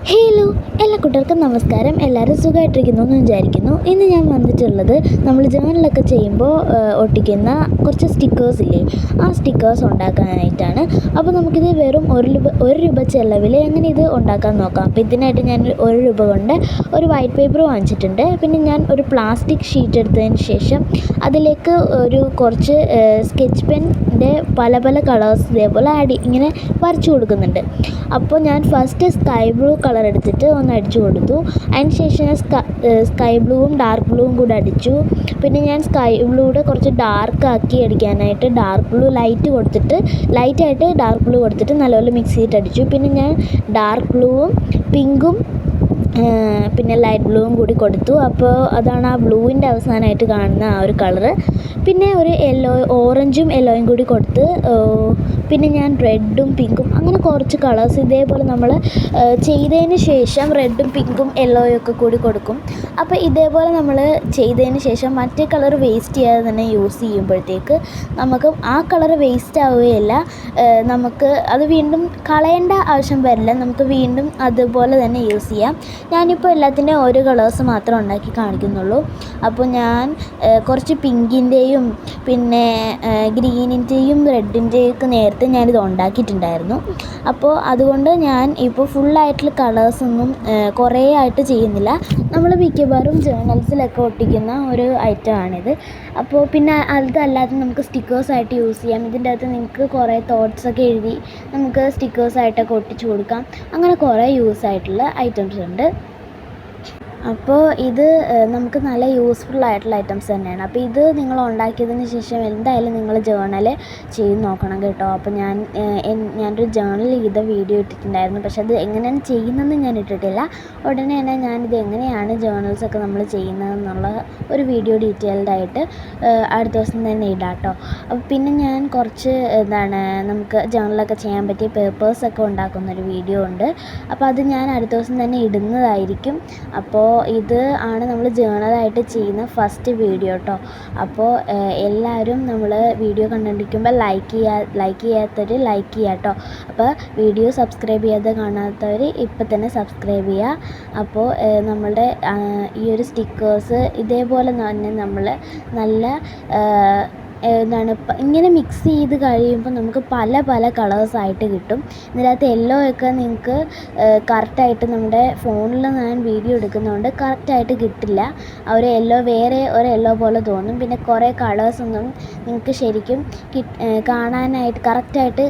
Hello എല്ലാ കുട്ടികൾക്കും നമസ്കാരം. എല്ലാവരും സുഖമായിട്ടിരിക്കുന്നു എന്ന് വിചാരിക്കുന്നു. ഇന്ന് ഞാൻ വന്നിട്ടുള്ളത് നമ്മൾ ജേണലൊക്കെ ചെയ്യുമ്പോൾ ഒട്ടിക്കുന്ന കുറച്ച് സ്റ്റിക്കേഴ്സ് ഇല്ലേ, ആ സ്റ്റിക്കേഴ്സ് ഉണ്ടാക്കാനായിട്ടാണ്. അപ്പോൾ നമുക്കിത് വെറും ഒരു രൂപ ചിലവിൽ എങ്ങനെ ഇത് ഉണ്ടാക്കാൻ നോക്കാം. അപ്പോൾ ഇതിനായിട്ട് ഞാൻ 1 രൂപ കൊണ്ട് ഒരു വൈറ്റ് പേപ്പർ വാങ്ങിച്ചിട്ടുണ്ട്. പിന്നെ ഞാൻ ഒരു പ്ലാസ്റ്റിക് ഷീറ്റ് എടുത്തതിന് ശേഷം അതിലേക്ക് കുറച്ച് സ്കെച്ച് പെൻ്റെ പല പല കളേഴ്സ് ഇതേപോലെ ഇങ്ങനെ വരച്ചു കൊടുക്കുന്നുണ്ട്. അപ്പോൾ ഞാൻ ഫസ്റ്റ് സ്കൈ ബ്ലൂ കളർ എടുത്തിട്ട് ഒന്ന് അടിച്ചു കൊടുത്തു. അതിന് ശേഷം ഞാൻ സ്കൈ ബ്ലൂവും ഡാർക്ക് ബ്ലൂവും കൂടെ അടിച്ചു. പിന്നെ ഞാൻ സ്കൈ ബ്ലൂയുടെ കുറച്ച് ഡാർക്ക് ആക്കി അടിക്കാനായിട്ട് ഡാർക്ക് ബ്ലൂ ലൈറ്റായിട്ട് ഡാർക്ക് ബ്ലൂ കൊടുത്തിട്ട് നല്ലപോലെ മിക്സ് ചെയ്തിട്ട് അടിച്ചു. പിന്നെ ഞാൻ ഡാർക്ക് ബ്ലൂവും പിങ്കും പിന്നെ ലൈറ്റ് ബ്ലൂവും കൂടി കൊടുത്തു. അപ്പോൾ അതാണ് ആ ബ്ലൂവിൻ്റെ അവസാനമായിട്ട് കാണുന്ന ആ ഒരു കളറ്. പിന്നെ ഒരു ഓറഞ്ചും യെല്ലോയും കൂടി കൊടുത്ത്, പിന്നെ ഞാൻ റെഡും പിങ്കും അങ്ങനെ കുറച്ച് കളേഴ്സ് ഇതേപോലെ നമ്മൾ ചെയ്തതിന് ശേഷം റെഡും പിങ്കും യെല്ലോയും ഒക്കെ കൂടി കൊടുക്കും. അപ്പോൾ ഇതേപോലെ നമ്മൾ ചെയ്തതിന് ശേഷം മറ്റേ കളർ വേസ്റ്റ് ചെയ്യാതെ തന്നെ യൂസ് ചെയ്യുമ്പോഴത്തേക്ക് നമുക്ക് ആ കളർ വേസ്റ്റ് ആവുകയില്ല. നമുക്ക് അത് വീണ്ടും കളയേണ്ട ആവശ്യം വരില്ല. നമുക്ക് വീണ്ടും അതുപോലെ തന്നെ യൂസ് ചെയ്യാം. ഞാനിപ്പോൾ എല്ലാത്തിൻ്റെയും ഓരോ കളേഴ്സ് മാത്രം ഉണ്ടാക്കി കാണിക്കുന്നുള്ളൂ. അപ്പോൾ ഞാൻ കുറച്ച് പിങ്കിൻ്റെയും പിന്നെ ഗ്രീനിൻ്റെയും റെഡിൻ്റെയും ഒക്കെ നേരത്തെ ഞാനിത് ഉണ്ടാക്കിയിട്ടുണ്ടായിരുന്നു. അപ്പോൾ അതുകൊണ്ട് ഞാൻ ഇപ്പോൾ ഫുള്ളായിട്ടുള്ള കളേഴ്സൊന്നും കുറേ ആയിട്ട് ചെയ്യുന്നില്ല. നമ്മൾ മിക്കവാറും ജേർണൽസിലൊക്കെ ഒട്ടിക്കുന്ന ഒരു ഐറ്റമാണിത്. അപ്പോൾ പിന്നെ അതല്ലാതെ നമുക്ക് സ്റ്റിക്കേഴ്സായിട്ട് യൂസ് ചെയ്യാം. ഇതിൻ്റെ അകത്ത് നിങ്ങൾക്ക് കുറേ തോട്ട്സൊക്കെ എഴുതി നമുക്ക് സ്റ്റിക്കേഴ്സായിട്ടൊക്കെ ഒട്ടിച്ചു കൊടുക്കാം. അങ്ങനെ കുറേ യൂസ് ആയിട്ടുള്ള ഐറ്റംസ് ഉണ്ട്. അപ്പോൾ ഇത് നമുക്ക് നല്ല യൂസ്ഫുള്ളായിട്ടുള്ള ഐറ്റംസ് തന്നെയാണ്. അപ്പോൾ ഇത് നിങ്ങൾ ഉണ്ടാക്കിയതിന് ശേഷം എന്തായാലും നിങ്ങൾ ജേർണൽ ചെയ്ത് നോക്കണം കേട്ടോ. അപ്പോൾ ഞാനൊരു ജേർണൽ ചെയ്ത വീഡിയോ ഇട്ടിട്ടുണ്ടായിരുന്നു. പക്ഷെ അത് എങ്ങനെയാണ് ചെയ്യുന്നതെന്ന് ഞാൻ ഇട്ടിട്ടില്ല. ഉടനെ തന്നെ ഞാനിത് എങ്ങനെയാണ് ജേർണൽസൊക്കെ നമ്മൾ ചെയ്യുന്നതെന്നുള്ള ഒരു വീഡിയോ ഡീറ്റെയിൽഡായിട്ട് അടുത്ത ദിവസം തന്നെ ഇടാം കേട്ടോ. അപ്പോൾ പിന്നെ ഞാൻ കുറച്ച് നമുക്ക് ജേർണലൊക്കെ ചെയ്യാൻ പറ്റിയ പേപ്പേഴ്സൊക്കെ ഉണ്ടാക്കുന്നൊരു വീഡിയോ ഉണ്ട്. അപ്പോൾ അത് ഞാൻ അടുത്ത ദിവസം തന്നെ ഇടുന്നതായിരിക്കും. അപ്പോൾ ഇത് ആണ് നമ്മൾ ജേർണലായിട്ട് ചെയ്യുന്ന ഫസ്റ്റ് വീഡിയോ കേട്ടോ. അപ്പോൾ എല്ലാവരും നമ്മൾ വീഡിയോ കണ്ടുകൊണ്ടിരിക്കുമ്പോൾ ലൈക്ക് ചെയ്യാത്തവർ ലൈക്ക് ചെയ്യുക കേട്ടോ. അപ്പോൾ വീഡിയോ സബ്സ്ക്രൈബ് ചെയ്യാതെ കാണാത്തവർ ഇപ്പം തന്നെ സബ്സ്ക്രൈബ് ചെയ്യുക. അപ്പോൾ നമ്മളുടെ ഈ ഒരു സ്റ്റിക്കേഴ്സ് ഇതേപോലെ തന്നെ നമ്മൾ നല്ല ഇങ്ങനെ മിക്സ് ചെയ്ത് കഴിയുമ്പോൾ നമുക്ക് പല പല കളേഴ്സായിട്ട് കിട്ടും. ഇതിനകത്ത് യെല്ലോ ഒക്കെ നിങ്ങൾക്ക് കറക്റ്റായിട്ട് നമ്മുടെ ഫോണിൽ ഞാൻ വീഡിയോ എടുക്കുന്നതുകൊണ്ട് കറക്റ്റായിട്ട് കിട്ടില്ല. ഒരു യെല്ലോ വേറെ ഒരു യെല്ലോ പോലെ തോന്നും. പിന്നെ കുറേ കളേഴ്സൊന്നും നിങ്ങൾക്ക് ശരിക്കും കറക്റ്റായിട്ട്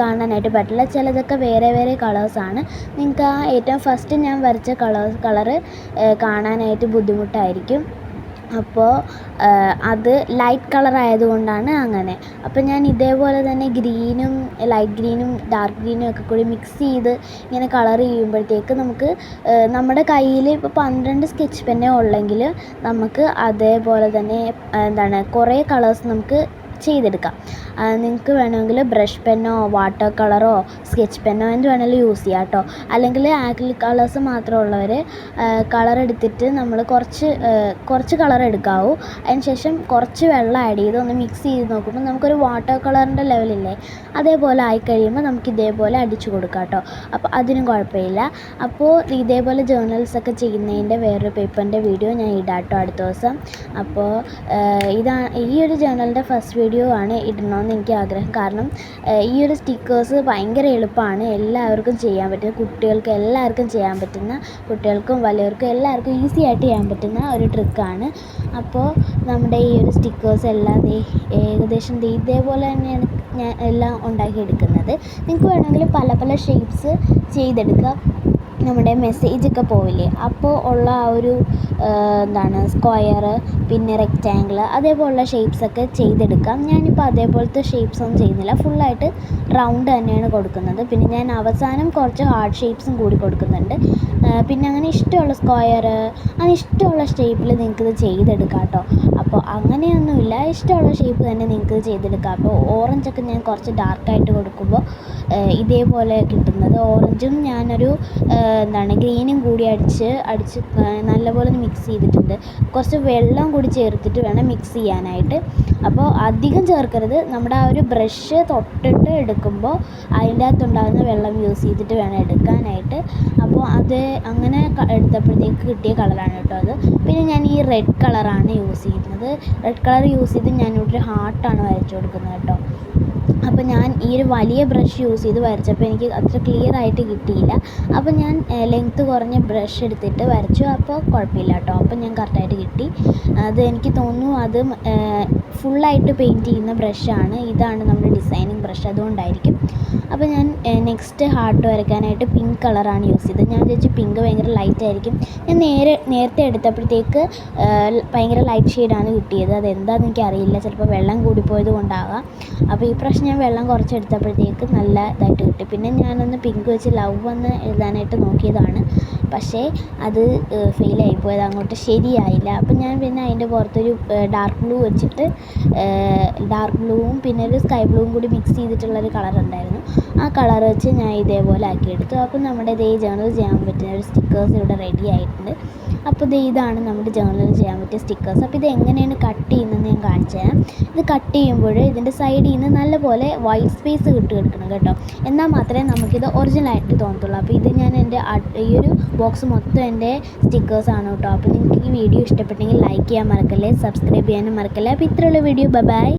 കാണാനായിട്ട് പറ്റില്ല. ചിലതൊക്കെ വേറെ വേറെ കളേഴ്സാണ്. നിങ്ങൾക്ക് ആ ഏറ്റവും ഫസ്റ്റ് ഞാൻ വരച്ച കളറ് കാണാനായിട്ട് ബുദ്ധിമുട്ടായിരിക്കും. അപ്പോൾ അത് ലൈറ്റ് കളർ ആയതുകൊണ്ടാണ് അങ്ങനെ. അപ്പോൾ ഞാൻ ഇതേപോലെ തന്നെ ഗ്രീനും ലൈറ്റ് ഗ്രീനും ഡാർക്ക് ഗ്രീനും ഒക്കെ കൂടി മിക്സ് ചെയ്ത് ഇങ്ങനെ കളർ ചെയ്യുമ്പോഴത്തേക്ക് നമുക്ക് നമ്മുടെ കയ്യിൽ ഇപ്പോൾ 12 സ്കെച്ച് പെന്നേ ഉള്ളെങ്കിൽ നമുക്ക് അതേപോലെ തന്നെ കുറേ കളേഴ്സ് നമുക്ക് ചെയ്തെടുക്കാം. നിങ്ങൾക്ക് വേണമെങ്കിൽ ബ്രഷ് പെന്നോ വാട്ടർ കളറോ സ്കെച്ച് പെന്നോ എന്ത് വേണമെങ്കിലും യൂസ് ചെയ്യാം കേട്ടോ. അല്ലെങ്കിൽ ആക്രിലിക് കളേഴ്സ് മാത്രമുള്ളവർ കളർ എടുത്തിട്ട് നമ്മൾ കുറച്ച് കളർ എടുക്കാവൂ. അതിന് ശേഷം കുറച്ച് വെള്ളം ആഡ് ചെയ്ത് ഒന്ന് മിക്സ് ചെയ്ത് നോക്കുമ്പോൾ നമുക്കൊരു വാട്ടർ കളറിൻ്റെ ലെവലില്ലേ, അതേപോലെ ആയിക്കഴിയുമ്പോൾ നമുക്ക് ഇതേപോലെ അടിച്ചു കൊടുക്കാം കേട്ടോ. അപ്പോൾ അതിനും കുഴപ്പമില്ല. അപ്പോൾ ഇതേപോലെ ജേർണൽസൊക്കെ ചെയ്യുന്നതിൻ്റെ വേറൊരു പേപ്പറിൻ്റെ വീഡിയോ ഞാൻ ഇടാം കേട്ടോ അടുത്ത ദിവസം. അപ്പോൾ ഈ ഒരു ജേർണലിൻ്റെ ഫസ്റ്റ് വീഡിയോ ആണ് ഇടണമെന്ന് എനിക്ക് ആഗ്രഹം. കാരണം ഈ ഒരു സ്റ്റിക്കേഴ്സ് ഭയങ്കര എളുപ്പമാണ്, എല്ലാവർക്കും ചെയ്യാൻ പറ്റുന്ന, കുട്ടികൾക്ക് എല്ലാവർക്കും ചെയ്യാൻ പറ്റുന്ന, കുട്ടികൾക്കും വലിയവർക്കും എല്ലാവർക്കും ഈസി ആയിട്ട് ചെയ്യാൻ പറ്റുന്ന ഒരു ട്രിക്കാണ്. അപ്പോൾ നമ്മുടെ ഈ ഒരു സ്റ്റിക്കേഴ്സ് എല്ലാം ഏകദേശം ഇതേപോലെ തന്നെയാണ് ഞാൻ എല്ലാം ഉണ്ടാക്കിയെടുക്കുന്നത്. നിങ്ങൾക്ക് വേണമെങ്കിൽ പല പല ഷേപ്സ് ചെയ്തെടുക്കാം. നമ്മുടെ മെസ്സേജൊക്കെ പോവില്ലേ, അപ്പോൾ ഉള്ള ആ ഒരു സ്ക്വയർ പിന്നെ റെക്റ്റാങ്കിൾ അതേപോലുള്ള ഷേപ്സൊക്കെ ചെയ്തെടുക്കാം. ഞാനിപ്പോൾ അതേപോലത്തെ ഷേപ്സൊന്നും ചെയ്യുന്നില്ല, ഫുള്ളായിട്ട് റൗണ്ട് തന്നെയാണ് കൊടുക്കുന്നത്. പിന്നെ ഞാൻ അവസാനം കുറച്ച് ഹാർഡ് ഷേപ്സും കൂടി കൊടുക്കുന്നുണ്ട്. പിന്നെ അങ്ങനെ ഇഷ്ടമുള്ള സ്ക്വയർ അങ്ങനെ ഇഷ്ടമുള്ള ഷേപ്പിൽ നിങ്ങൾക്കിത് ചെയ്തെടുക്കാം കേട്ടോ. അപ്പോൾ അങ്ങനെയൊന്നുമില്ല, ഇഷ്ടമുള്ള ഷേപ്പ് തന്നെ നിങ്ങൾക്ക് ചെയ്തെടുക്കാം. അപ്പോൾ ഓറഞ്ചൊക്കെ ഞാൻ കുറച്ച് ഡാർക്കായിട്ട് കൊടുക്കുമ്പോൾ ഇതേപോലെ കിട്ടുന്നത്. ഓറഞ്ചും ഞാനൊരു ഗ്രീനും കൂടി അടിച്ച് നല്ലപോലെ ഒന്ന് മിക്സ് ചെയ്തിട്ടുണ്ട്. കുറച്ച് വെള്ളം കൂടി ചേർത്തിട്ട് വേണം മിക്സ് ചെയ്യാനായിട്ട്. അപ്പോൾ അധികം ചേർക്കരുത്, നമ്മുടെ ആ ഒരു ബ്രഷ് തൊട്ടിട്ട് എടുക്കുമ്പോൾ അതിൻ്റെ അകത്തുണ്ടാകുന്ന വെള്ളം യൂസ് ചെയ്തിട്ട് വേണം എടുക്കാനായിട്ട്. അപ്പോൾ അത് അങ്ങനെ എടുത്തപ്പോഴത്തേക്ക് കിട്ടിയ കളറാണ് കേട്ടോ അത്. പിന്നെ ഞാൻ ഈ റെഡ് കളറാണ് യൂസ് ചെയ്യുന്നത്. റെഡ് കളർ യൂസ് ചെയ്ത് ഞാനിവിടെ ഒരു ഹാർട്ടാണ് വരച്ചു കൊടുക്കുന്നത് കേട്ടോ. അപ്പോൾ ഞാൻ ഈ ഒരു വലിയ ബ്രഷ് യൂസ് ചെയ്ത് വരച്ചപ്പോൾ എനിക്ക് അത്ര ക്ലിയർ ആയിട്ട് കിട്ടിയില്ല. അപ്പോൾ ഞാൻ ലെങ്ത്ത് കുറഞ്ഞ ബ്രഷ് എടുത്തിട്ട് വരച്ചു. അപ്പോൾ കുഴപ്പമില്ല കേട്ടോ, അപ്പോൾ ഞാൻ കറക്റ്റായിട്ട് കിട്ടി. അത് എനിക്ക് തോന്നുന്നു അത് ഫുള്ളായിട്ട് പെയിൻറ്റ് ചെയ്യുന്ന ബ്രഷാണ്. ഇതാണ് നമ്മുടെ ഡിസൈനിങ് ബ്രഷ്, അതുകൊണ്ടായിരിക്കും. അപ്പോൾ ഞാൻ നെക്സ്റ്റ് ഹാർട്ട് വരയ്ക്കാനായിട്ട് പിങ്ക് കളറാണ് യൂസ് ചെയ്തത്. ഞാൻ വിചാരിച്ചു പിങ്ക് ഭയങ്കര ലൈറ്റായിരിക്കും. ഞാൻ നേരത്തെ എടുത്തപ്പോഴത്തേക്ക് ഭയങ്കര ലൈറ്റ് ഷെയ്ഡാണ് കിട്ടിയത്. അതെന്താണെന്ന് എനിക്കറിയില്ല, ചിലപ്പോൾ വെള്ളം കൂടിപ്പോയത് കൊണ്ടാകാം. അപ്പോൾ ഈ പ്രാവശ്യം ഞാൻ വെള്ളം കുറച്ചെടുത്തപ്പോഴത്തേക്ക് നല്ല ഇതായിട്ട് കിട്ടി. പിന്നെ ഞാനൊന്ന് പിങ്ക് വെച്ച് ലവ് എന്ന് എഴുതാനായിട്ട് നോക്കിയതാണ്, പക്ഷേ അത് ഫെയിലായിപ്പോയത്, അങ്ങോട്ട് ശരിയായില്ല. അപ്പം ഞാൻ പിന്നെ അതിൻ്റെ പുറത്തൊരു ഡാർക്ക് ബ്ലൂ വെച്ചിട്ട് ഡാർക്ക് ബ്ലൂവും പിന്നെ ഒരു സ്കൈ ബ്ലൂവും കൂടി മിക്സ് ചെയ്തിട്ടുള്ളൊരു കളർ ഉണ്ടായിരുന്നു. ആ കളർ വെച്ച് ഞാൻ ഇതേപോലെ ആക്കിയെടുത്തു. അപ്പോൾ നമ്മുടെ ഇതേ ജേർണൽ ചെയ്യാൻ പറ്റുന്ന ഒരു സ്റ്റിക്കേഴ്സ് ഇവിടെ റെഡി ആയിട്ടുണ്ട്. അപ്പോൾ ഇതാണ് നമ്മുടെ ജേർണലിൽ ചെയ്യാൻ പറ്റിയ സ്റ്റിക്കേഴ്സ്. അപ്പോൾ ഇത് എങ്ങനെയാണ് കട്ട് ചെയ്യുന്നതെന്ന് ഞാൻ കാണിച്ചു തരാം. ഇത് കട്ട് ചെയ്യുമ്പോൾ ഇതിൻ്റെ സൈഡിൽ നിന്ന് നല്ലപോലെ വൈറ്റ് സ്പേസ് കിടക്കണം കേട്ടോ, എന്നാൽ മാത്രമേ നമുക്കിത് ഒറിജിനലായിട്ട് തോന്നത്തുള്ളൂ. അപ്പോൾ ഇത് ഞാൻ ഈ ഒരു ബോക്സ് മൊത്തം എൻ്റെ സ്റ്റിക്കേഴ്സാണ് കേട്ടോ. അപ്പോൾ നിങ്ങൾക്ക് ഈ വീഡിയോ ഇഷ്ടപ്പെട്ടെങ്കിൽ ലൈക്ക് ചെയ്യാൻ മറക്കല്ലേ, സബ്സ്ക്രൈബ് ചെയ്യാനും മറക്കല്ലേ. അപ്പോൾ ഇത്രയുള്ള വീഡിയോ, ബൈ.